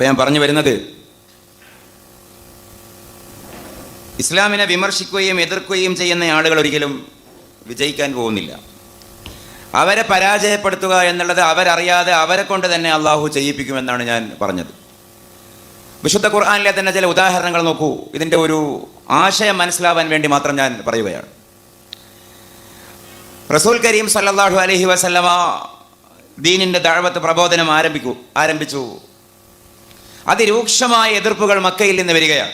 ഇപ്പം ഞാൻ പറഞ്ഞു വരുന്നത്, ഇസ്ലാമിനെ വിമർശിക്കുകയും എതിർക്കുകയും ചെയ്യുന്ന ആളുകൾ ഒരിക്കലും വിജയിക്കാൻ പോകുന്നില്ല. അവരെ പരാജയപ്പെടുത്തുക എന്നുള്ളത് അവരറിയാതെ അവരെ കൊണ്ട് തന്നെ അള്ളാഹു ചെയ്യിപ്പിക്കുമെന്നാണ് ഞാൻ പറഞ്ഞത്. വിശുദ്ധ ഖുർആനിലെ തന്നെ ചില ഉദാഹരണങ്ങൾ നോക്കൂ. ഇതിൻ്റെ ഒരു ആശയം മനസ്സിലാവാൻ വേണ്ടി മാത്രം ഞാൻ പറയുകയാണ്. റസൂൽ കരീം സല്ലല്ലാഹു അലൈഹി വസല്ലമ ദീനിൻ്റെ ദഅവത്ത് പ്രബോധനം ആരംഭിച്ചു. അതിരൂക്ഷമായ എതിർപ്പുകൾ മക്കയിൽ നിന്ന് വരികയാണ്.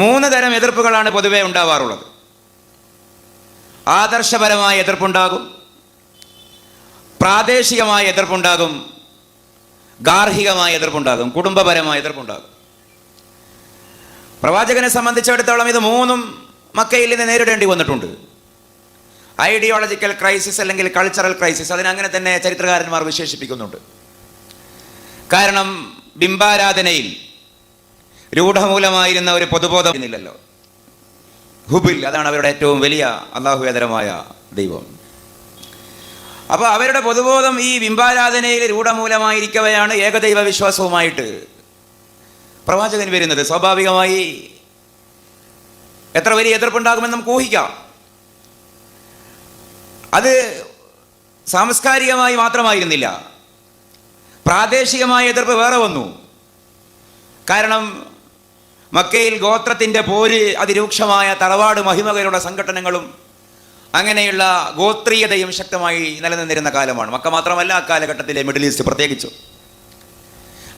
3 തരം എതിർപ്പുകളാണ് പൊതുവെ ഉണ്ടാവാറുള്ളത്. ആദർശപരമായ എതിർപ്പുണ്ടാകും, പ്രാദേശികമായ എതിർപ്പുണ്ടാകും, ഗാർഹികമായ എതിർപ്പുണ്ടാകും, കുടുംബപരമായ എതിർപ്പുണ്ടാകും. പ്രവാചകനെ സംബന്ധിച്ചിടത്തോളം ഇത് 3ഉം മക്കയിൽ നിന്ന് നേരിടേണ്ടി വന്നിട്ടുണ്ട്. ഐഡിയോളജിക്കൽ ക്രൈസിസ് അല്ലെങ്കിൽ കൾച്ചറൽ ക്രൈസിസ്, അതിനങ്ങനെ തന്നെ ചരിത്രകാരന്മാർ വിശേഷിപ്പിക്കുന്നുണ്ട്. കാരണം ബിംബാരാധനയിൽ രൂഢമൂലമായിരുന്ന ഒരു പൊതുബോധമില്ലല്ലോ. ഹുബിൽ, അതാണ് അവരുടെ ഏറ്റവും വലിയ അള്ളാഹുവേതരമായ ദൈവം. അപ്പോൾ അവരുടെ പൊതുബോധം ഈ ബിംബാരാധനയിൽ രൂഢമൂലമായിരിക്കവെയാണ് ഏകദൈവ വിശ്വാസവുമായിട്ട് പ്രവാചകൻ വരുന്നത്. സ്വാഭാവികമായി എത്ര വലിയ എതിർപ്പുണ്ടാകുമെന്ന് നമുക്ക് ഊഹിക്കാം. അത് സാംസ്കാരികമായി മാത്രമായിരുന്നില്ല, പ്രാദേശികമായ എതിർപ്പ് വേറെ വന്നു. കാരണം മക്കയിൽ ഗോത്രത്തിൻ്റെ പോര് അതിരൂക്ഷമായ തറവാട് മഹിമകളുടെ സംഘടനകളും അങ്ങനെയുള്ള ഗോത്രീയതയും ശക്തമായി നിലനിന്നിരുന്ന കാലമാണ്. മക്ക മാത്രമല്ല, അക്കാലഘട്ടത്തിലെ മിഡിൽ ഈസ്റ്റ് പ്രത്യേകിച്ചു.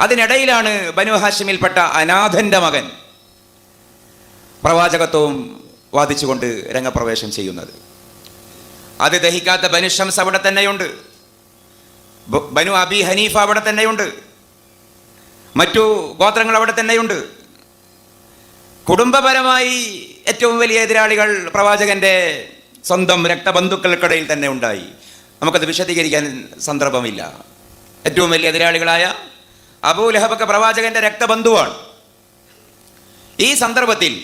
അതിനിടയിലാണ് ബനു ഹാഷിമിൽപ്പെട്ട അനാഥൻ്റെ മകൻ പ്രവാചകത്വവും വാദിച്ചുകൊണ്ട് രംഗപ്രവേശം ചെയ്യുന്നത്. അത് ദഹിക്കാത്ത ബനു ഷംസ് അവിടെ തന്നെയുണ്ട്, ബനു അബി ഹനീഫ അവിടെ തന്നെയുണ്ട്, മറ്റു ഗോത്രങ്ങൾ അവിടെ തന്നെയുണ്ട്. കുടുംബപരമായി ഏറ്റവും വലിയ എതിരാളികൾ പ്രവാചകന്റെ സ്വന്തം രക്തബന്ധുക്കൾക്കിടയിൽ തന്നെ ഉണ്ടായി. നമുക്കത് വിശദീകരിക്കാൻ സന്ദർഭമില്ല. ഏറ്റവും വലിയ എതിരാളികളായ അബൂ ലഹബൊക്കെ പ്രവാചകന്റെ രക്തബന്ധുവാണ്. ഈ സന്ദർഭത്തിൽ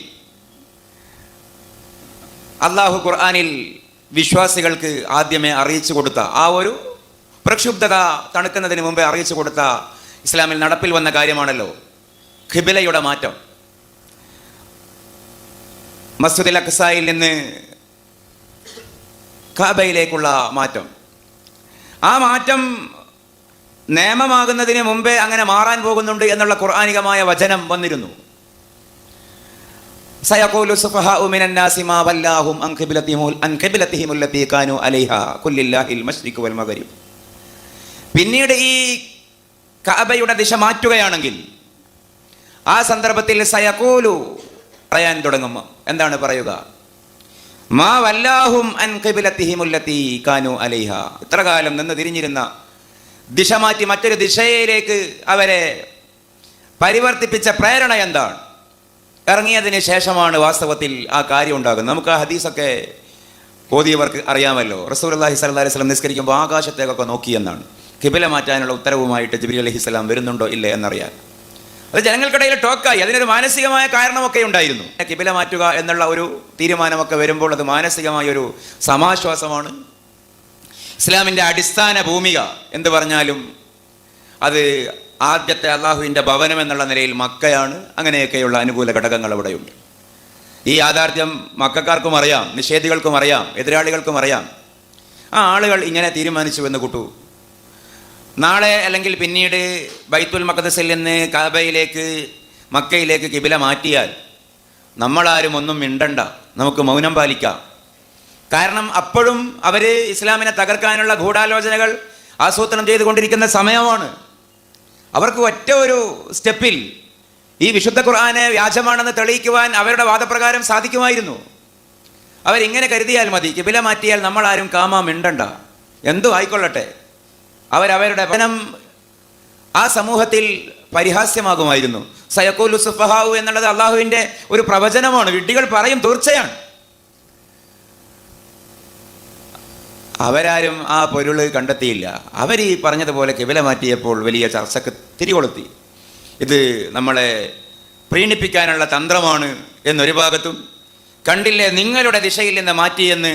അള്ളാഹു ഖുർആനിൽ വിശ്വാസികൾക്ക് ആദ്യമേ അറിയിച്ചു കൊടുത്ത ആ ഒരു പ്രക്ഷുബ്ധത തണുക്കുന്നതിന് മുമ്പേ അറിയിച്ചു കൊടുത്ത ഇസ്ലാമിൽ നടപ്പിൽ വന്ന കാര്യമാണല്ലോ ഖിബിലയുടെ മാറ്റം. മസ്ജിദുൽ അഖ്സായിൽ നിന്ന് കഅബയിലേക്കുള്ള മാറ്റം. ആ മാറ്റം നിയമമാകുന്നതിന് മുമ്പേ അങ്ങനെ മാറാൻ പോകുന്നുണ്ട് എന്നുള്ള ഖുർആനികമായ വചനം വന്നിരുന്നു. സയഖൂലു സുഫഹാഉ മിനൻ നാസി മാ വല്ലാഹും അൻ ഖിബ്ലതിഹിം അല്ലതി കാനൂ അലൈഹാ ഖുൽ ലില്ലാഹിൽ മശ്രിഖു വൽ മഗ്രിബ്. പിന്നീട് ഈ കഅബയുടെ ദിശ മാറ്റുകയാണെങ്കിൽ ആ സന്ദർഭത്തിൽ സയഖൂലു പറയാൻ തുടങ്ങും. എന്താണ് പറയുക? മാ വല്ലാഹും അൻ ഖിബ്ലതിഹിം അല്ലതി കാനൂ അലൈഹാ. ഇത്ര കാലം നിന്ന് തിരിഞ്ഞിരുന്ന ദിശ മാറ്റി മറ്റൊരു ദിശയിലേക്ക് അവരെ പരിവർത്തിപ്പിച്ച പ്രേരണ എന്താണ്? ഇറങ്ങിയതിന് ശേഷമാണ് വാസ്തവത്തിൽ ആ കാര്യം ഉണ്ടാകുന്നത്. നമുക്ക് ആ ഹദീസൊക്കെ ഓതിയവർക്ക് അറിയാമല്ലോ. റസൂലുള്ളാഹി സ്വല്ലല്ലാഹി അലൈഹി വസല്ലം നിസ്കരിക്കുമ്പോൾ ആകാശത്തേക്കൊക്കെ നോക്കിയെന്നാണ്. ഖിബില മാറ്റാനുള്ള ഉത്തരവുമായിട്ട് ജിബ്രീൽ അലൈഹിസ്സലാം വരുന്നുണ്ടോ ഇല്ലേ എന്നറിയാൻ. അത് ജനങ്ങൾക്കിടയിൽ ടോക്കായി. അതിനൊരു മാനസികമായ കാരണമൊക്കെ ഉണ്ടായിരുന്നു. ഖിബില മാറ്റുക എന്നുള്ള ഒരു തീരുമാനമൊക്കെ വരുമ്പോൾ അത് മാനസികമായൊരു സമാശ്വാസമാണ്. ഇസ്ലാമിൻ്റെ അടിസ്ഥാന ഭൂമിക എന്ത് പറഞ്ഞാലും അത് ആദ്യത്തെ അള്ളാഹുവിൻ്റെ ഭവനം എന്നുള്ള നിലയിൽ മക്കയാണ്. അങ്ങനെയൊക്കെയുള്ള അനുകൂല ഘടകങ്ങൾ അവിടെയുണ്ട്. ഈ യാഥാർത്ഥ്യം മക്കക്കാർക്കും അറിയാം, നിഷേധികൾക്കും അറിയാം, എതിരാളികൾക്കും അറിയാം. ആ ആളുകൾ ഇങ്ങനെ തീരുമാനിച്ചുവെന്ന് കൂട്ടു. നാളെ അല്ലെങ്കിൽ പിന്നീട് ബൈത്തുൽ മഖ്ദിസിൽ നിന്ന് കഅബയിലേക്ക് മക്കയിലേക്ക് ഖിബില മാറ്റിയാൽ നമ്മളാരും ഒന്നും മിണ്ടണ്ട, നമുക്ക് മൗനം പാലിക്കാം. കാരണം അപ്പോഴും അവർ ഇസ്ലാമിനെ തകർക്കാനുള്ള ഗൂഢാലോചനകൾ ആസൂത്രണം ചെയ്തുകൊണ്ടിരിക്കുന്ന സമയമാണ്. അവർക്ക് ഒറ്റ ഒരു സ്റ്റെപ്പിൽ ഈ വിശുദ്ധ ഖുർആനെ വ്യാജമാണെന്ന് തെളിയിക്കുവാൻ അവരുടെ വാദപ്രകാരം സാധിക്കുമായിരുന്നു. അവരിങ്ങനെ കരുതിയാൽ മതി, ഖിബില മാറ്റിയാൽ നമ്മളാരും കാമാ മിണ്ടണ്ട, എന്തു ആയിക്കൊള്ളട്ടെ. അവരവരുടെ വചനം ആ സമൂഹത്തിൽ പരിഹാസ്യമാകുമായിരുന്നു. സയഖൂലു സുഫഹാഉ എന്നുള്ളത് അള്ളാഹുവിൻ്റെ ഒരു പ്രവചനമാണ്. വിഡ്ഢികൾ പറയും, തീർച്ചയാണ്. അവരാരും ആ പൊരുള് കണ്ടെത്തിയില്ല. അവർ ഈ പറഞ്ഞതുപോലെ ഖിബില മാറ്റിയപ്പോൾ വലിയ ചർച്ചക്ക് തിരികൊളുത്തി. ഇത് നമ്മളെ പ്രീണിപ്പിക്കാനുള്ള തന്ത്രമാണ് എന്നൊരു ഭാഗത്തും, കണ്ടില്ലേ നിങ്ങളുടെ ദിശയിൽ നിന്ന് മാറ്റിയെന്ന്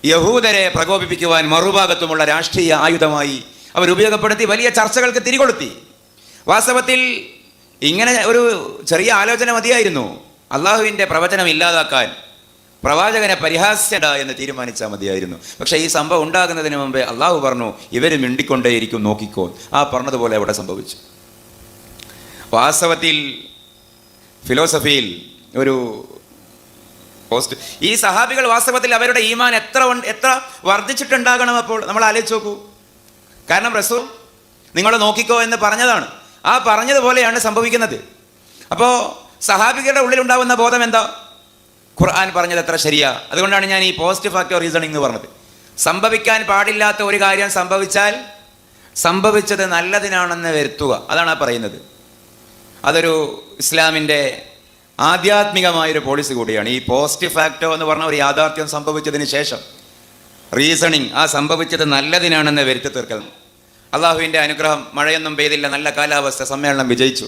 യഹൂദരെ പ്രകോപിപ്പിക്കുവാൻ മറുഭാഗത്തുമുള്ള രാഷ്ട്രീയ ആയുധമായി അവർ ഉപയോഗപ്പെടുത്തി വലിയ ചർച്ചകൾക്ക് തിരികൊളുത്തി. വാസ്തവത്തിൽ ഇങ്ങനെ ഒരു ചെറിയ ആലോചന മതിയായിരുന്നു. അള്ളാഹുവിൻ്റെ പ്രവചനം ഇല്ലാതാക്കാൻ പ്രവാചകനെ പരിഹാസ്യണ്ട എന്ന് തീരുമാനിച്ചാൽ മതിയായിരുന്നു. പക്ഷേ ഈ സംഭവം ഉണ്ടാകുന്നതിന് മുമ്പേ അള്ളാഹു പറഞ്ഞു, ഇവർ മിണ്ടിക്കൊണ്ടേയിരിക്കും, നോക്കിക്കോ. ആ പറഞ്ഞതുപോലെ അവിടെ സംഭവിച്ചു. വാസ്തവത്തിൽ ഫിലോസഫിയിൽ ഒരു പോസ്റ്റ്, ഈ സഹാബികൾ വാസ്തവത്തിൽ അവരുടെ ഈമാൻ എത്ര വർദ്ധിച്ചിട്ടുണ്ടാകണം. അപ്പോൾ നമ്മൾ ആലോചിച്ച് നോക്കൂ. കാരണം റസൂൽ നിങ്ങൾ നോക്കിക്കോ എന്ന് പറഞ്ഞതാണ്. ആ പറഞ്ഞതുപോലെയാണ് സംഭവിക്കുന്നത്. അപ്പോൾ സഹാബികളുടെ ഉള്ളിലുണ്ടാവുന്ന ബോധം എന്താ? ഖുർആൻ പറഞ്ഞത് എത്ര ശരിയാ. അതുകൊണ്ടാണ് ഞാൻ ഈ പോസ്റ്റ് ഫാക്ടർ റീസണിംഗ് എന്ന് പറഞ്ഞത്. സംഭവിക്കാൻ പാടില്ലാത്ത ഒരു കാര്യം സംഭവിച്ചാൽ സംഭവിച്ചത് നല്ലതിനാണെന്ന് വരുത്തുക, അതാണ് ആ പറയുന്നത്. അതൊരു ഇസ്ലാമിൻ്റെ ആധ്യാത്മികമായൊരു പോളിസി കൂടിയാണ്. ഈ പോസ്റ്റ് ഫാക്ടോ എന്ന് പറഞ്ഞ ഒരു യാഥാർത്ഥ്യം സംഭവിച്ചതിന് ശേഷം റീസണിങ്, ആ സംഭവിച്ചത് നല്ലതിനാണെന്ന് വരുത്തി തീർക്കൽ. അള്ളാഹുവിൻ്റെ അനുഗ്രഹം, മഴയൊന്നും പെയ്തില്ല, നല്ല കാലാവസ്ഥ, സമ്മേളനം വിജയിച്ചു.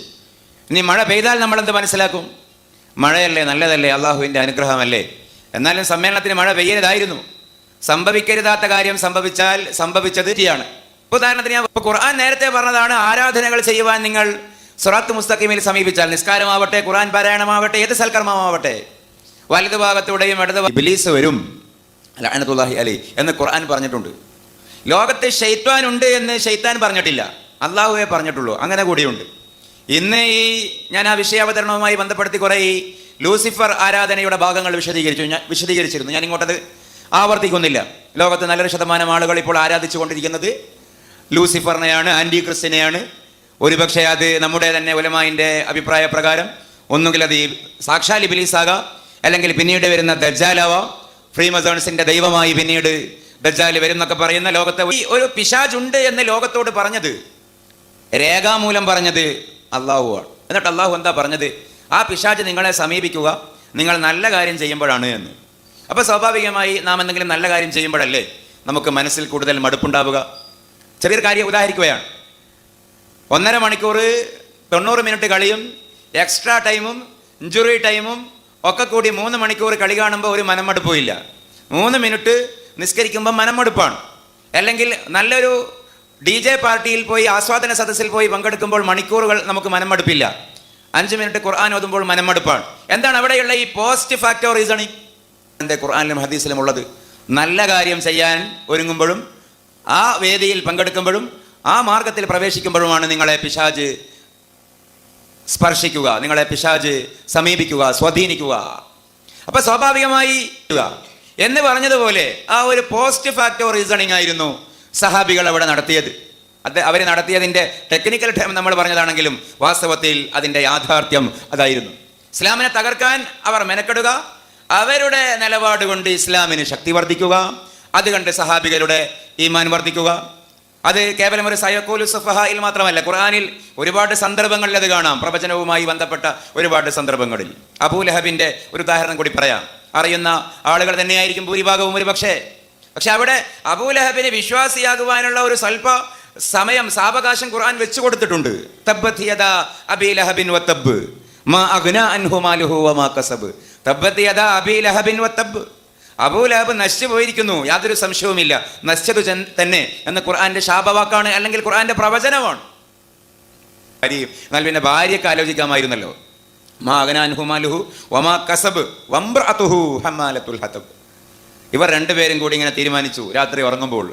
ഇനി മഴ പെയ്താൽ നമ്മളെന്ത് മനസ്സിലാക്കും? മഴയല്ലേ, നല്ലതല്ലേ, അള്ളാഹുവിൻ്റെ അനുഗ്രഹമല്ലേ. എന്നാലും സമ്മേളനത്തിന് മഴ പെയ്യരുതായിരുന്നു. സംഭവിക്കരുതാത്ത കാര്യം സംഭവിച്ചാൽ സംഭവിച്ചത് ശരിയാണ്. ഉദാഹരണത്തിന് ഞാൻ ഖുർആൻ നേരത്തെ പറഞ്ഞതാണ്, ആരാധനകൾ ചെയ്യുവാൻ നിങ്ങൾ സിറാത്ത് മുസ്തഖീമിൽ സമീപിച്ചാൽ, നിസ്കാരമാവട്ടെ, ഖുർആൻ പാരായണമാവട്ടെ, ഏത് സൽക്കർമ്മമാവട്ടെ, വലതുഭാഗത്തൂടെയും ഇടത് ഇബ്ലീസ് വരും ലഅനത്തുല്ലാഹി അലൈഹി എന്ന് ഖുർആൻ പറഞ്ഞിട്ടുണ്ട്. ലോകത്ത് ശൈത്താൻ ഉണ്ട് എന്ന് ശൈത്താൻ പറഞ്ഞിട്ടില്ല, അള്ളാഹുവേ പറഞ്ഞിട്ടുള്ളൂ. അങ്ങനെ കൂടിയുണ്ട്. ഇന്ന് ഞാൻ ആ വിഷയാവതരണവുമായി ബന്ധപ്പെടുത്തി കുറേ ഈ ലൂസിഫർ ആരാധനയുടെ ഭാഗങ്ങൾ വിശദീകരിച്ചിരുന്നു. ഞാൻ ഇങ്ങോട്ടത് ആവർത്തിക്കുന്നില്ല. ലോകത്ത് നല്ലൊരു ശതമാനം ആളുകൾ ഇപ്പോൾ ആരാധിച്ചു കൊണ്ടിരിക്കുന്നത് ലൂസിഫറിനെയാണ്, ആൻറ്റി ക്രിസ്റ്റിനെയാണ്. ഒരുപക്ഷെ അത് നമ്മുടെ തന്നെ ഉലമായിൻ്റെ അഭിപ്രായ പ്രകാരം ഒന്നുകിൽ അത് സാക്ഷാൽ ഇബ്ലീസാകാം, അല്ലെങ്കിൽ പിന്നീട് വരുന്ന ദജ്ജാലാവാം. ഫ്രീമസോൺസിൻ്റെ ദൈവമായി പിന്നീട് ദജ്ജാൽ വരും എന്നൊക്കെ പറയുന്ന ലോകത്തെ ഈ ഒരു പിശാചുണ്ട് എന്ന് ലോകത്തോട് പറഞ്ഞത്, രേഖാമൂലം പറഞ്ഞത് അള്ളാഹുവാണ്. എന്നിട്ട് അള്ളാഹു എന്താ പറഞ്ഞത്? ആ പിശാച് നിങ്ങളെ സമീപിക്കുക നിങ്ങൾ നല്ല കാര്യം ചെയ്യുമ്പോഴാണ് എന്ന്. അപ്പോൾ സ്വാഭാവികമായി നാം എന്തെങ്കിലും നല്ല കാര്യം ചെയ്യുമ്പോഴല്ലേ നമുക്ക് മനസ്സിൽ കൂടുതൽ മടുപ്പുണ്ടാവുക. ചെറിയൊരു കാര്യം ഉദാഹരിക്കുകയാണ്. 1.5 മണിക്കൂർ 90 മിനിറ്റ് കളിയും എക്സ്ട്രാ ടൈമും ഇഞ്ചുറി ടൈമും ഒക്കെ കൂടി 3 മണിക്കൂർ കളി കാണുമ്പോൾ ഒരു മനമടുപ്പുമില്ല. 3 മിനിറ്റ് നിസ്കരിക്കുമ്പോൾ മനമടുപ്പാണ്. അല്ലെങ്കിൽ നല്ലൊരു DJ പാർട്ടിയിൽ പോയി, ആസ്വാദന സദസ്സിൽ പോയി പങ്കെടുക്കുമ്പോൾ മണിക്കൂറുകൾ നമുക്ക് മനമടുപ്പില്ല. 5 മിനിറ്റ് ഖുർആൻ ഓതുമ്പോൾ മനമടുപ്പാണ്. എന്താണ് അവിടെയുള്ള ഈ പോസ്റ്റ് ഫാക്ടർ റീസണിങ്? എൻ്റെ ഖുർആനിലും ഹദീസിലും ഉള്ളത്, നല്ല കാര്യം ചെയ്യാൻ ഒരുങ്ങുമ്പോഴും ആ വേദിയിൽ പങ്കെടുക്കുമ്പോഴും ആ മാർഗത്തിൽ പ്രവേശിക്കുമ്പോഴുമാണ് നിങ്ങളെ പിശാച് സ്പർശിക്കുക, നിങ്ങളെ പിശാച് സമീപിക്കുക, സ്വാധീനിക്കുക. അപ്പൊ സ്വാഭാവികമായി എന്ന് പറഞ്ഞതുപോലെ ആ ഒരു പോസ്റ്റ് ഫാക്ടർ റീസണിങ് ആയിരുന്നു സഹാബികൾ അവിടെ നടത്തിയത്. അവർ നടത്തിയതിൻ്റെ ടെക്നിക്കൽ ടൈം നമ്മൾ പറഞ്ഞതാണെങ്കിലും വാസ്തവത്തിൽ അതിൻ്റെ യാഥാർത്ഥ്യം അതായിരുന്നു. ഇസ്ലാമിനെ തകർക്കാൻ അവർ മെനക്കെടുക, അവരുടെ നിലപാട് കൊണ്ട് ഇസ്ലാമിന് ശക്തി വർദ്ധിക്കുക, അത് കണ്ട് സഹാബികളുടെ ഈമാൻ വർദ്ധിക്കുക. അത് കേവലം ഒരു സയഖൂലു സുഫഹായിൽ മാത്രമല്ല, ഖുർആനിൽ ഒരുപാട് സന്ദർഭങ്ങളിൽ അത് കാണാം. പ്രവചനവുമായി ബന്ധപ്പെട്ട ഒരുപാട് സന്ദർഭങ്ങളിൽ. അബൂലഹബിൻ്റെ ഒരു ഉദാഹരണം കൂടി പറയാം. അറിയുന്ന ആളുകൾ തന്നെയായിരിക്കും ഭൂരിഭാഗവും ഒരു പക്ഷേ അവിടെ അബൂലഹബിന് വിശ്വാസിയാകുവാനുള്ള ഒരു സ്വൽപ സമയം, സാവകാശം ഖുർആൻ വെച്ചു കൊടുത്തിട്ടുണ്ട്. തബ്ബത് യദാ അബീ ലഹബിൻ വതബ്ബ് മാ അഗ്നാ അൻഹു മാലുഹു വമാ കസബ്. തബ്ബത് യദാ അബീ ലഹബിൻ വതബ്ബ്. അബൂലഹബ് നശിച്ചു പോയിരിക്കുന്നു, യാതൊരു സംശയവുമില്ല, നശിച്ചതു തന്നെ എന്ന് ഖുർആന്റെ ശാപവാക്കാണ്, അല്ലെങ്കിൽ ഖുർആന്റെ പ്രവചനമാണ്. എന്നാൽ പിന്നെ ഭാര്യയ്ക്ക് ആലോചിക്കാമായിരുന്നല്ലോ. മാ അഗ്നാ അൻഹു മാലുഹു വമാ കസബ് വംറഅതുഹു ഹമ്മാലത്തുൽ ഹതബ്. ഇവർ രണ്ടുപേരും കൂടി ഇങ്ങനെ തീരുമാനിച്ചു, രാത്രി ഉറങ്ങുമ്പോൾ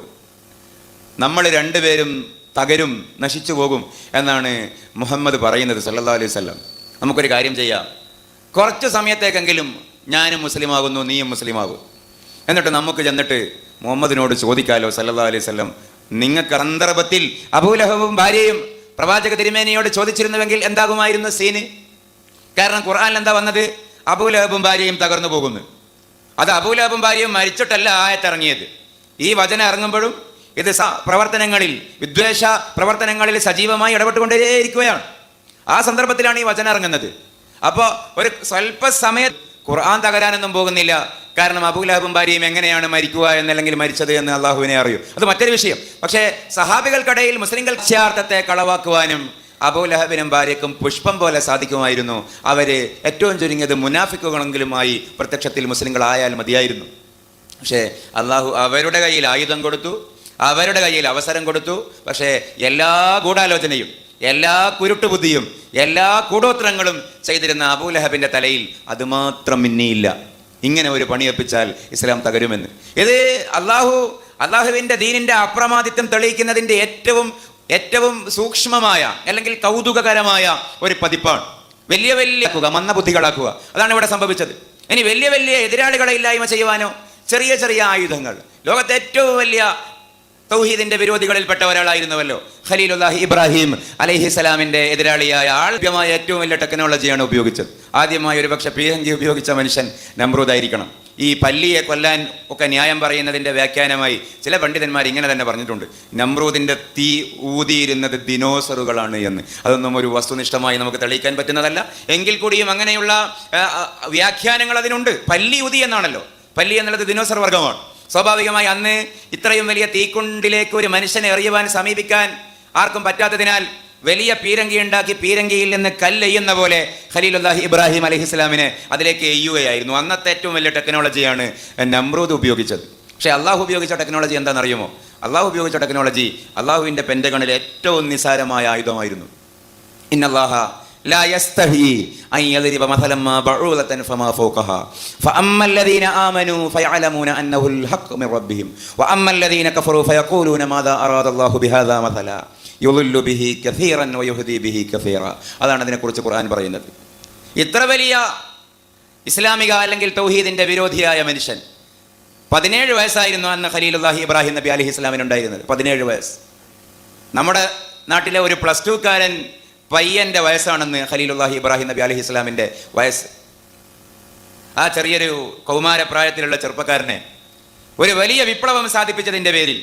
നമ്മൾ രണ്ടുപേരും തകരും, നശിച്ചു പോകും എന്നാണ് മുഹമ്മദ് പറയുന്നത് സല്ലല്ലാഹു അലൈഹി വസല്ലം. നമുക്കൊരു കാര്യം ചെയ്യാം, കുറച്ച് സമയത്തേക്കെങ്കിലും ഞാനും മുസ്ലിമാകുന്നു, നീയും മുസ്ലിമാകും. എന്നിട്ട് നമുക്ക് ചെന്നിട്ട് മുഹമ്മദിനോട് ചോദിക്കാലോ സല്ലല്ലാഹു അലൈഹി വസല്ലം, നിങ്ങൾക്ക് അന്തർബത്തിൽ അബൂലഹബും ഭാര്യയും പ്രവാചക തിരുമേനിയോട് ചോദിച്ചിരുന്നുവെങ്കിൽ എന്താകുമായിരുന്നു സീന്? കാരണം ഖുർആനിൽ എന്താ വന്നത്? അബൂലഹബും ഭാര്യയും തകർന്നു പോകുന്നു. അത് അബൂലഹബും ഭാര്യയും മരിച്ചിട്ടല്ല ആയത്തിറങ്ങിയത്. ഈ വചനം ഇറങ്ങുമ്പോഴും ഇത് പ്രവർത്തനങ്ങളിൽ, വിദ്വേഷ പ്രവർത്തനങ്ങളിൽ സജീവമായി ഇടപെട്ടുകൊണ്ടേയിരിക്കുകയാണ്. ആ സന്ദർഭത്തിലാണ് ഈ വചനം ഇറങ്ങുന്നത്. അപ്പോൾ ഒരു സ്വല്പ സമയം ഖുർആൻ തകരാനൊന്നും പോകുന്നില്ല. കാരണം അബൂലഹബും ഭാര്യയും എങ്ങനെയാണ് മരിക്കുക എന്നല്ലെങ്കിൽ മരിച്ചത് എന്ന് അള്ളാഹുവിനെ അറിയൂ. അത് മറ്റൊരു വിഷയം. പക്ഷേ സഹാബികൾക്കിടയിൽ മുസ്ലിങ്ങൾ യഥാർത്ഥത്തെ കളവാക്കുവാനും അബൂലഹബിനും ഭാര്യയ്ക്കും പുഷ്പം പോലെ സാധിക്കുമായിരുന്നു. അവർ ഏറ്റവും ചുരുങ്ങിയത് മുനാഫിക്കുകളെങ്കിലുമായി പ്രത്യക്ഷത്തിൽ മുസ്ലിങ്ങളായാൽ മതിയായിരുന്നു. പക്ഷേ അള്ളാഹു അവരുടെ കയ്യിൽ ആയുധം കൊടുത്തു, അവരുടെ കയ്യിൽ അവസരം കൊടുത്തു. പക്ഷേ എല്ലാ ഗൂഢാലോചനയും എല്ലാ കുരുട്ടുബുദ്ധിയും എല്ലാ കൂടോത്രങ്ങളും ചെയ്തിരുന്ന അബൂലഹബിന്റെ തലയിൽ അതുമാത്രം മിന്നിയില്ല. ഇങ്ങനെ ഒരു പണിയൊപ്പിച്ചാൽ ഇസ്ലാം തകരുമെന്ന്. ഇത് അള്ളാഹുവിന്റെ ദീനിന്റെ അപ്രമാദിത്വം തെളിയിക്കുന്നതിന്റെ ഏറ്റവും സൂക്ഷ്മമായ അല്ലെങ്കിൽ കൗതുകകരമായ ഒരു പതിപ്പാണ്. വലിയ മന്ദബുദ്ധികളാക്കുക, അതാണ് ഇവിടെ സംഭവിച്ചത്. ഇനി വലിയ എതിരാളികളെ ഇല്ലായ്മ ചെയ്യുവാനോ ചെറിയ ചെറിയ ആയുധങ്ങൾ. ലോകത്തെ ഏറ്റവും വലിയ തൗഹീദിന്റെ വിരോധികളിൽപ്പെട്ട ഒരാളായിരുന്നുവല്ലോ ഖലീലുല്ലാഹി ഇബ്രാഹിം അലൈഹിസ്സലാമിന്റെ എതിരാളിയായ ആൾഭ്യമായ ഏറ്റവും വലിയ ടെക്നോളജിയാണ് ഉപയോഗിച്ചത്. ആദ്യമായി ഒരുപക്ഷെ പീരങ്കി ഉപയോഗിച്ച മനുഷ്യൻ നമ്രൂദായിരിക്കണം. ഈ പല്ലിയെ കൊല്ലാൻ ഒക്കെ ന്യായം പറയുന്നതിന്റെ വ്യാഖ്യാനമായി ചില പണ്ഡിതന്മാർ ഇങ്ങനെ തന്നെ പറഞ്ഞിട്ടുണ്ട്, നമ്രൂദിന്റെ തീ ഊതിയിരുന്നത് ദിനോസറുകളാണ് എന്ന്. അതൊന്നും ഒരു വസ്തുനിഷ്ഠമായി നമുക്ക് തെളിയിക്കാൻ പറ്റുന്നതല്ല. എങ്കിൽ കൂടിയും അങ്ങനെയുള്ള വ്യാഖ്യാനങ്ങൾ അതിനുണ്ട്. പല്ലി ഊതി എന്നാണല്ലോ, പല്ലി എന്നുള്ളത് ദിനോസർ വർഗമാണ്. സ്വാഭാവികമായി അന്ന് ഇത്രയും വലിയ തീക്കുണ്ടിലേക്ക് ഒരു മനുഷ്യനെ എറിയുവാൻ സമീപിക്കാൻ ആർക്കും പറ്റാത്തതിനാൽ വലിയ പീരങ്കി ഉണ്ടാക്കി പീരങ്കിയിൽ നിന്ന് കല്ലെയ്യുന്ന പോലെ ഖലീലുല്ലാഹി ഇബ്രാഹിം അലൈഹിസ്സലാമിനെ അതിലേക്ക് എയ്യുകയായിരുന്നു. അന്നത്തെ ഏറ്റവും വലിയ ടെക്നോളജിയാണ് നമ്രൂദ് ഉപയോഗിച്ചത്. പക്ഷേ അള്ളാഹു ഉപയോഗിച്ച ടെക്നോളജി എന്താണെന്നറിയുമോ? അള്ളാഹു ഉപയോഗിച്ച ടെക്നോളജി അള്ളാഹുവിൻ്റെ പെൻറ്റഗണിലെ ഏറ്റവും നിസ്സാരമായ ആയുധമായിരുന്നു. ഇന്നല്ലാഹ لا يستحي أن يضرب مثلا ما بعوضة فما فوقها فأما الذين آمنوا فيعلمون أنه الحق من ربهم وأما الذين كفروا فيقولون ماذا أراد الله بهذا مثلا يضل به كثيرا ويهدي به كثيرا. അതാണ് അതിനെക്കുറിച്ച് ഖുർആൻ പറയുന്നത്. ഇത്ര വലിയ ഇസ്ലാമിക അല്ലെങ്കിൽ തൗഹീദിന്റെ വിരോധിയായ മനുഷ്യൻ 17 വയസ്സായിരുന്നു അന്ന് ഖലീലുല്ലാഹി ഇബ്രാഹിം നബി അലൈഹിസ്സലാമിനുണ്ടായിരുന്നത്. 17 വയസ്സ്. നമ്മുടെ നാട്ടിലെ ഒരു +2 കാരൻ പയ്യൻ്റെ വയസ്സാണെന്ന് ഖലീലുല്ലാഹി ഇബ്രാഹിം നബി അലൈഹി ഇസ്ലാമിൻ്റെ വയസ്സ്. ആ ചെറിയൊരു കൗമാരപ്രായത്തിലുള്ള ചെറുപ്പക്കാരനെ ഒരു വലിയ വിപ്ലവം സാധിപ്പിച്ചതിൻ്റെ പേരിൽ.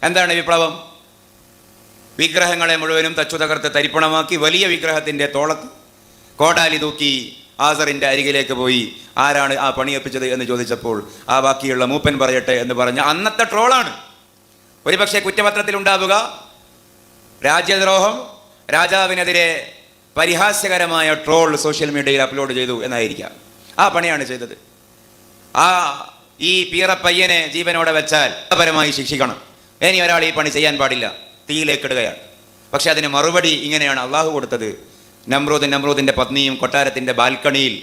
എന്താണ് വിപ്ലവം? വിഗ്രഹങ്ങളെ മുഴുവനും തച്ചു തകർത്ത് തരിപ്പണമാക്കി വലിയ വിഗ്രഹത്തിൻ്റെ തോളത്ത് കോടാലി തൂക്കി ആസറിൻ്റെ അരികിലേക്ക് പോയി ആരാണ് ആ പണിയൊപ്പിച്ചത് എന്ന് ചോദിച്ചപ്പോൾ ആ ബാക്കിയുള്ള മൂപ്പൻ പറയട്ടെ എന്ന് പറഞ്ഞ അന്നത്തെ ട്രോളാണ്. ഒരുപക്ഷെ കുറ്റപത്രത്തിൽ ഉണ്ടാവുക രാജ്യദ്രോഹം, രാജാവിനെതിരെ പരിഹാസ്യകരമായ ട്രോൾ സോഷ്യൽ മീഡിയയിൽ അപ്ലോഡ് ചെയ്തു എന്നായിരിക്കാം. ആ പണിയാണ് ചെയ്തത്. ഈ പീറപ്പയ്യനെ ജീവനോടെ വെച്ചാൽ പരമായി ശിക്ഷിക്കണം. ഇനി ഒരാൾ ഈ പണി ചെയ്യാൻ പാടില്ല, തീയിലേക്കിടുകയാണ്. പക്ഷെ അതിന് മറുപടി ഇങ്ങനെയാണ് അള്ളാഹു കൊടുത്തത്. നമ്രൂദിൻ്റെ പത്നിയും കൊട്ടാരത്തിൻ്റെ ബാൽക്കണിയിൽ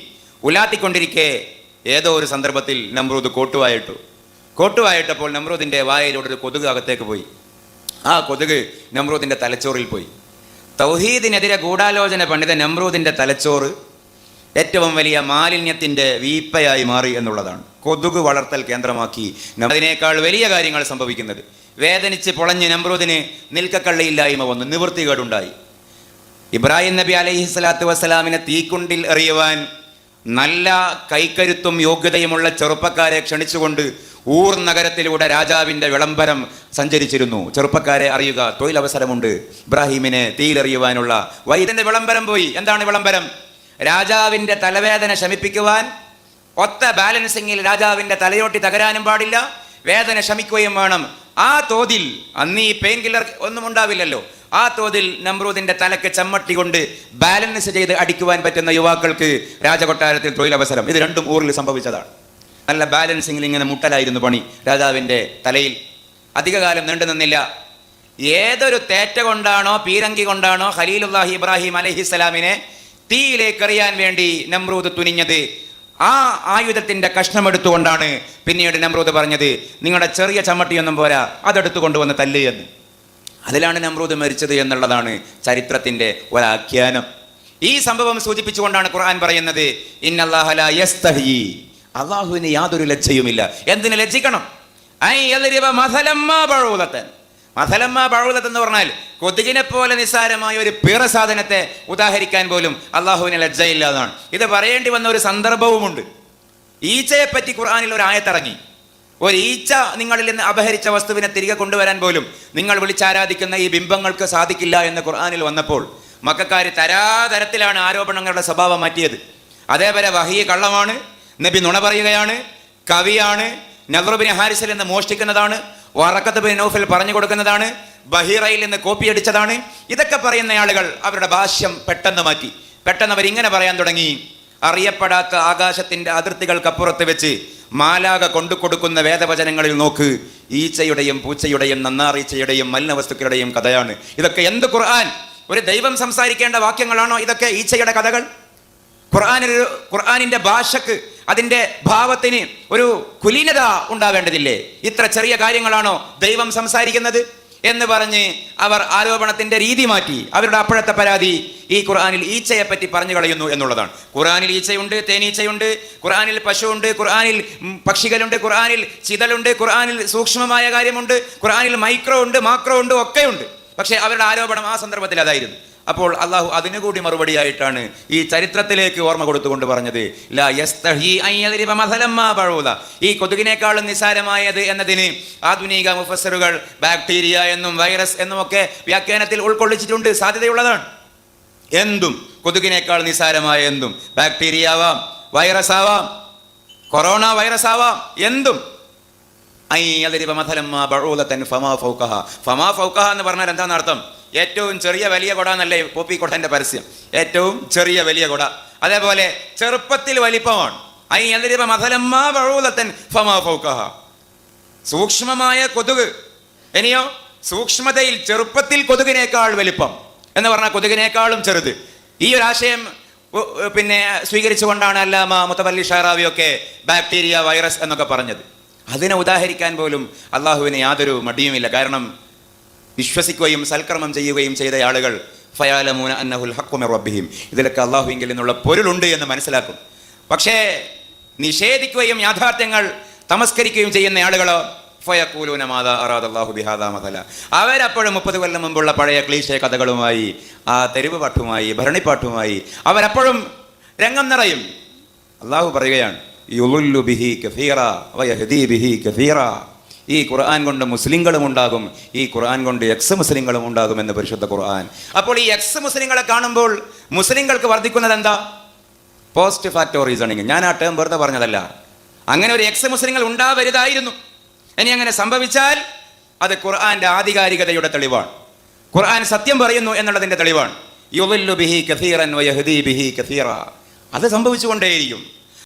ഉലാത്തിക്കൊണ്ടിരിക്കെ ഏതോ ഒരു സന്ദർഭത്തിൽ നമ്രൂദ് കോട്ടുവായിട്ടപ്പോൾ നമ്രൂദിൻ്റെ വായയിലൂടെ ഒരു കൊതുക് അകത്തേക്ക് പോയി. ആ കൊതുക് നമ്രൂദിൻ്റെ തലച്ചോറിൽ പോയി. തൗഹീദിനെതിരെ ഗൂഢാലോചന പണ്ഡിത നമ്രൂദിൻ്റെ തലച്ചോറ് ഏറ്റവും വലിയ മാലിന്യത്തിൻ്റെ വീപ്പയായി മാറി എന്നുള്ളതാണ്. കൊതുക് വളർത്തൽ കേന്ദ്രമാക്കി അതിനേക്കാൾ വലിയ കാര്യങ്ങൾ സംഭവിക്കുന്നത്. വേദനിച്ച് പൊളഞ്ഞ് നമ്രൂദിന് നിൽക്കക്കള്ളിയില്ലായ്മ വന്നു, നിവൃത്തികേടുണ്ടായി. ഇബ്രാഹിം നബി അലൈഹിസ്സലാത്തു വസ്സലാമിനെ തീക്കുണ്ടിൽ എറിയുവാൻ നല്ല കൈക്കരുത്തും യോഗ്യതയുമുള്ള ചെറുപ്പക്കാരെ ക്ഷണിച്ചുകൊണ്ട് ഊർ നഗരത്തിലൂടെ രാജാവിൻ്റെ വിളംബരം സഞ്ചരിച്ചിരുന്നു. ചെറുപ്പക്കാരെ അറിയുക, തൊഴിലവസരമുണ്ട്. ഇബ്രാഹിമിനെ തീയിലെറിയുവാനുള്ള വൈദ്യന്റെ വിളംബരം പോയി. എന്താണ് വിളംബരം? രാജാവിൻ്റെ തലവേദന ശമിപ്പിക്കുവാൻ ഒത്ത ബാലൻസിങ്ങിൽ രാജാവിൻ്റെ തലയോട്ടി തകരാനും പാടില്ല, വേദന ശമിക്കുകയും വേണം. ആ തോതിൽ അന്ന് ഈ പെയിൻ കില്ലർ ഒന്നും ഉണ്ടാവില്ലല്ലോ. ആ തോതിൽ നമ്രൂദിൻ്റെ തലക്ക് ചമ്മട്ടി കൊണ്ട് ബാലൻസ് ചെയ്ത് അടിക്കുവാൻ പറ്റുന്ന യുവാക്കൾക്ക് രാജകൊട്ടാരത്തിൽ തൊഴിലവസരം. ഇത് രണ്ടും ഊറിൽ സംഭവിച്ചതാണ്. നല്ല ബാലൻസിങ്ങിൽ ഇങ്ങനെ മുട്ടലായിരുന്നു പണി രാജാവിൻ്റെ തലയിൽ. അധികകാലം നീണ്ടു നിന്നില്ല. ഏതൊരു തേറ്റ കൊണ്ടാണോ പീരങ്കി കൊണ്ടാണോ ഖലീലുല്ലാഹി ഇബ്രാഹിം അലൈഹിസ്സലാമിനെ തീയിലേക്ക് എറിയാൻ വേണ്ടി നമ്രൂദ് തുനിഞ്ഞത്, ആ ആയുധത്തിൻ്റെ കഷ്ണമെടുത്തുകൊണ്ടാണ് പിന്നീട് നമ്രൂദ് പറഞ്ഞത്, നിങ്ങളുടെ ചെറിയ ചമ്മട്ടിയൊന്നും പോരാ, അതെടുത്തു കൊണ്ടുവന്ന് തല്ല് എന്ന്. അതിലാണ് നമ്രൂദ് മരിച്ചത് എന്നുള്ളതാണ് ചരിത്രത്തിൻ്റെ ഒരാഖ്യാനം. ഈ സംഭവം സൂചിപ്പിച്ചുകൊണ്ടാണ് ഖുർആൻ പറയുന്നത്, ഇന്നല്ലാഹ ലാ യസ്തഹി, അള്ളാഹുവിന് യാതൊരു ലജ്ജയുമില്ല. എന്തിന് ലജ്ജിക്കണം? മഥലമ്മ ബഴൂലത്ത് എന്ന് പറഞ്ഞാൽ കൊതുകിനെ പോലെ നിസ്സാരമായ ഒരു പിറ സാധനത്തെ ഉദാഹരിക്കാൻ പോലും അള്ളാഹുവിന് ലജ്ജയില്ലാതാണ്. ഇത് പറയേണ്ടി വന്ന ഒരു സന്ദർഭവുമുണ്ട്. ഈച്ചയെ പറ്റി ഖുർആനിൽ ഒരു ആയത്തിറങ്ങി. ഒരു ഈച്ച നിങ്ങളിൽ നിന്ന് അപഹരിച്ച വസ്തുവിനെ തിരികെ കൊണ്ടുവരാൻ പോലും നിങ്ങൾ വിളിച്ചാരാധിക്കുന്ന ഈ ബിംബങ്ങൾക്ക് സാധിക്കില്ല എന്ന് ഖുർആനിൽ വന്നപ്പോൾ മക്കക്കാർ തരാതരത്തിലാണ് ആരോപണങ്ങളുടെ സ്വഭാവം മാറ്റിയത്. അതേപോലെ വഹീ കള്ളമാണ്, നബി നുണ പറയുകയാണ്, കവിയാണ്, നദ്ർ ബിൻ ഹാരിസിൽ നിന്ന് മോഷ്ടിക്കുന്നതാണ്, വറഖത്ത് ബിൻ നൗഫൽ പറഞ്ഞു കൊടുക്കുന്നതാണ്, ബഹീറയിൽ നിന്ന് കോപ്പിയടിച്ചതാണ്. ഇതൊക്കെ പറയുന്ന ആളുകൾ അവരുടെ ഭാഷ്യം പെട്ടെന്ന് മാറ്റി. പെട്ടെന്ന് അവരിങ്ങനെ പറയാൻ തുടങ്ങി, അറിയപ്പെടാത്ത ആകാശത്തിൻ്റെ അതിർത്തികൾക്കപ്പുറത്ത് വെച്ച് മാലാക കൊണ്ടു കൊടുക്കുന്ന വേദവചനങ്ങളിൽ നോക്ക്, ഈച്ചയുടെയും പൂച്ചയുടെയും നന്നാറീച്ചയുടെയും മലിനവസ്തുക്കളുടെയും കഥയാണ് ഇതൊക്കെ. എന്ത് ഖുർആൻ? ഒരു ദൈവം സംസാരിക്കേണ്ട വാക്യങ്ങളാണോ ഇതൊക്കെ? ഈച്ചയുടെ കഥകൾ. ഖുർആനിന്റെ ഭാഷക്ക്, അതിന്റെ ഭാവത്തിന് ഒരു കുലീനത ഉണ്ടാവേണ്ടതില്ലേ? ഇത്ര ചെറിയ കാര്യങ്ങളാണോ ദൈവം സംസാരിക്കുന്നത് എന്ന് പറഞ്ഞ് അവർ ആരോപണത്തിന്റെ രീതി മാറ്റി. അവരുടെ അപ്പോഴത്തെ പരാതി ഈ ഖുർആനിൽ ഈച്ചയെ പറ്റി പറഞ്ഞു കളയുന്നു എന്നുള്ളതാണ്. ഖുർആനിൽ ഈച്ചയുണ്ട്, തേനീച്ചയുണ്ട്, ഖുർആനിൽ പശുവുണ്ട്, ഖുർആനിൽ പക്ഷികളുണ്ട്, ഖുർആനിൽ ചിതലുണ്ട്, ഖുർആനിൽ സൂക്ഷ്മമായ കാര്യമുണ്ട്, ഖുർആനിൽ മൈക്രോ ഉണ്ട്, മാക്രോ ഉണ്ട്, ഒക്കെയുണ്ട്. പക്ഷേ അവരുടെ ആരോപണം ആ സന്ദർഭത്തിൽ അതായിരുന്നു. അപ്പോൾ അള്ളാഹു അതിനുകൂടി മറുപടിയായിട്ടാണ് ഈ ചരിത്രത്തിലേക്ക് ഓർമ്മ കൊടുത്തുകൊണ്ട് പറഞ്ഞത്, ലാ യസ്തഹി അൻ യദ്രിബ മസലൻ മാ ബഊദ. ഈ കൊതുകിനേക്കാളും നിസാരമായത് എന്നതിന് ആധുനിക മുഫസ്സിറുകൾ ബാക്ടീരിയ എന്നും വൈറസ് എന്നും ഒക്കെ വ്യാഖ്യാനത്തിൽ ഉൾക്കൊള്ളിച്ചിട്ടുണ്ട്. സാധ്യതയുള്ളതാണ്. എന്തും, കൊതുകിനേക്കാൾ നിസാരമായ എന്തും, ബാക്ടീരിയ ആവാം, വൈറസ് ആവാം, കൊറോണ വൈറസ് ആവാം, എന്തും. അൻ യദ്രിബ മസലൻ മാ ബഊദതൻ ഫമാ ഫൗഖഹ. ഫമാ ഫൗഖഹ എന്ന് പറഞ്ഞാൽ എന്താണ് അർത്ഥം? ഏറ്റവും ചെറിയ വലിയ കൊട എന്നല്ലേ പോപ്പി കൊടന്റെ പരസ്യം? ഏറ്റവും ചെറിയ വലിയ കൊട. അതേപോലെ ചെറുപ്പത്തിൽ വലിപ്പമാണ്. സൂക്ഷ്മമായ കൊതുക്. ഇനിയോ സൂക്ഷ്മതയിൽ ചെറുപ്പത്തിൽ കൊതുകിനേക്കാൾ വലിപ്പം എന്ന് പറഞ്ഞാൽ കൊതുകിനേക്കാളും ചെറുത്. ഈ ഒരു ആശയം പിന്നെ സ്വീകരിച്ചുകൊണ്ടാണ് അല്ലാമ മുത്തവല്ലി ഷഹറാവിയൊക്കെ ബാക്ടീരിയ വൈറസ് എന്നൊക്കെ പറഞ്ഞത്. അതിനെ ഉദാഹരിക്കാൻ പോലും അള്ളാഹുവിന് യാതൊരു മടിയുമില്ല. കാരണം വിശ്വസിക്കുകയും സൽക്കർമ്മം ചെയ്യുകയും ചെയ്ത ആളുകൾ ഫയഅലമൂന അന്നഹുൽ ഹഖ്ഖു മിർ റബ്ബിഹിം, ഇതിലൊക്കെ അള്ളാഹുവിങ്കിൽ നിന്നുള്ള പൊരുളുണ്ട് എന്ന് മനസ്സിലാക്കും. പക്ഷേ നിഷേധിക്കുകയും യാഥാർത്ഥ്യങ്ങൾ തമസ്കരിക്കുകയും ചെയ്യുന്ന ആളുകളോ ഫയഖൂലൂന മാദാ അറാദല്ലാഹു ബിഹാദാ മസല. അവരപ്പോഴും 30 കൊല്ലം മുമ്പുള്ള പഴയ ക്ലീശേ കഥകളുമായി, ആ തെരുവ് പാട്ടുമായി, ഭരണിപ്പാട്ടുമായി അവരപ്പോഴും രംഗം നിറയും. അള്ളാഹു പറയുകയാണ്, യുളുല്ലു ബിഹി കസീറ വയഹ്ദീ ബിഹി കസീറ. ഈ ഖുർആൻ കൊണ്ട് മുസ്ലിങ്ങളും ഉണ്ടാകും, ഈ ഖുർആൻ കൊണ്ട് എക്സ് മുസ്ലിങ്ങളും ഉണ്ടാകും എന്ന് പരിശുദ്ധ ഖുർആൻ. അപ്പോൾ ഈ എക്സ് മുസ്ലിങ്ങളെ കാണുമ്പോൾ മുസ്ലിങ്ങൾക്ക് വർദ്ധിക്കുന്നത് എന്താ? Post facto reasoning. ഞാൻ ആ ടേം വെറുതെ പറഞ്ഞതല്ല. അങ്ങനെ ഒരു എക്സ് മുസ്ലിങ്ങൾ ഉണ്ടാവരുതായിരുന്നു. ഇനി അങ്ങനെ സംഭവിച്ചാൽ അത് ഖുർആന്റെ ആധികാരികതയുടെ തെളിവാണ്. ഖുർആൻ സത്യം പറയുന്നു എന്നുള്ളതിന്റെ തെളിവാണ്. യുളില്ലു ബിഹി കസീറൻ വയഹ്ദീ ബിഹി കസീറ. അത് സംഭവിച്ചുകൊണ്ടേയിരിക്കും.